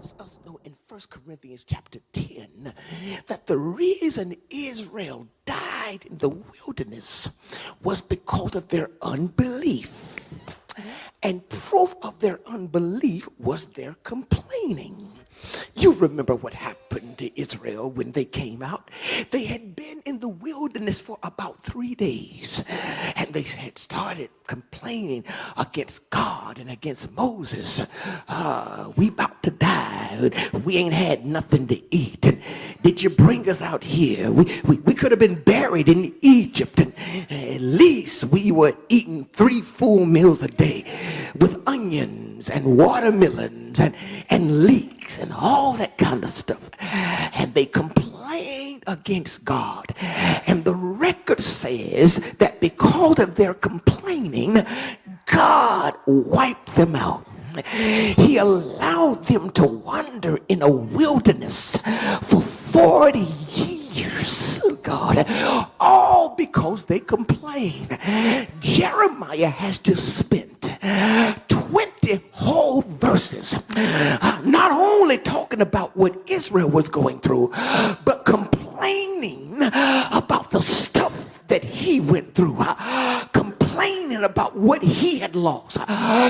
lets us know in 1 Corinthians chapter 10 that the reason Israel died in the wilderness was because of their unbelief. And proof of their unbelief was their complaining. You remember what happened to Israel when they came out. They had been in the wilderness for about 3 days, and they had started complaining against God and against Moses. We about to die. We ain't had nothing to eat. And did you bring us out here? We could have been buried in Egypt, and at least we were eating 3 full meals a day with onions and watermelons and leeks and all that kind of stuff. And they complained against God. And the record says that because of their complaining, God wiped them out. He allowed them to wander in a wilderness for 40 years, God, all because they complained. Jeremiah has just spent 20 whole verses not only talking about what Israel was going through, but complaining about the stuff that he went through, complaining about what he had lost,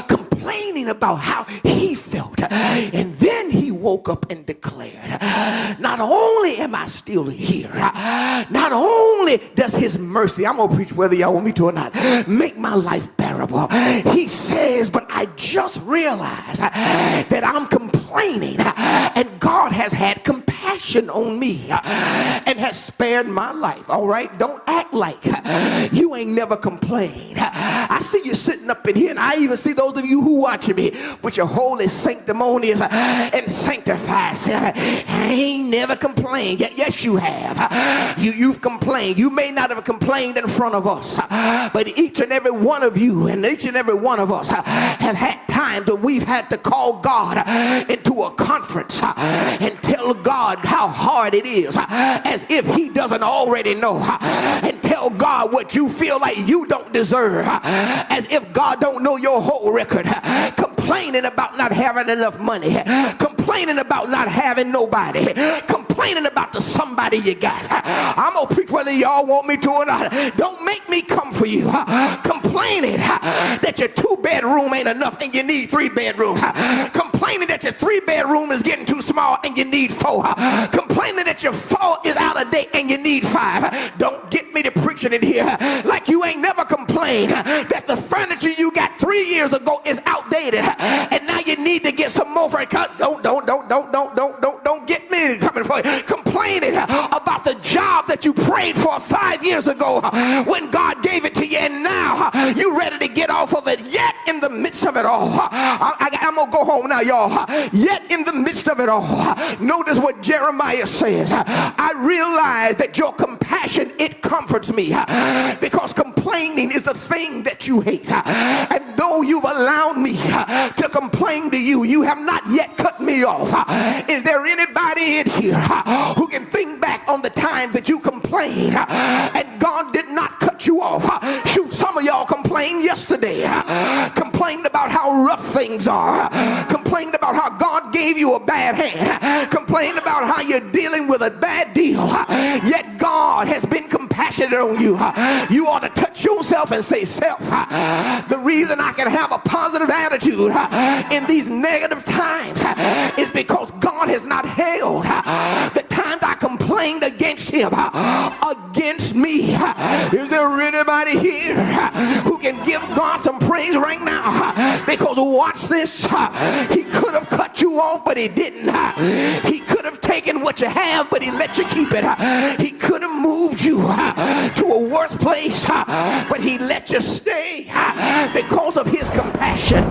complaining about how he felt. And then he woke up and declared, not only am I still here, not only does his mercy, I'm going to preach whether y'all want me to or not, make my life bearable. He says, but I just realized that I'm complaining, and God has had compassion on me and has spared my life. All right, don't act like you ain't never complained. I see you sitting up in here, and I even see those of you who watching me with your holy, sanctimonious, and sanctified. I ain't never complained. Yes, you have. You've complained. You may not have complained in front of us, but each and every one of you and each and every one of us have had times that we've had to call God into a conference and tell God how hard it is, as if he doesn't already know, and tell God what you feel like you don't deserve, as if God don't know your whole record, complaining about not having enough money, complaining about not having nobody, complaining about the somebody you got. I'm gonna preach whether y'all want me to or not. Don't make me come for you complaining that your 2-bedroom ain't enough and you need 3 bedrooms, complaining that your 3-bedroom is getting too small and you need 4, complaining that your 4 is out of date and you need 5. Don't get me to preaching in here like you ain't never complained that the furniture you got 3 years ago is outdated and now you need to get some more for it. Don't get me coming for you complaining about the job that you prayed for 5 years ago when God gave it to you, and now you ready to get off of it. Yet in the midst of it all, I'm gonna go home now, y'all. Yet in the midst of it all, notice what Jeremiah says. I realize that your compassion, it comforts me, because complaining is the thing that you hate. And though you've allowed me to complain to you, you have not yet cut me off. Is there anybody in here who can think back on the time that you complained and God did not cut you off? Shoot, some of y'all complained yesterday, complained about how rough things are, complained about how God gave you a bad hand, complained about how you're dealing with a bad deal, yet God has been compassionate on you. You ought to touch yourself and say, self, the reason I can have a positive attitude in these negative times is because God has not held the times I complained against him against me. Is there anybody here who can give God some praise right now? Because watch this, he could have cut you off, but he didn't. He could have taken what you have, but he let you keep it. He could have moved you to a worse place, but he let you stay because of his compassion.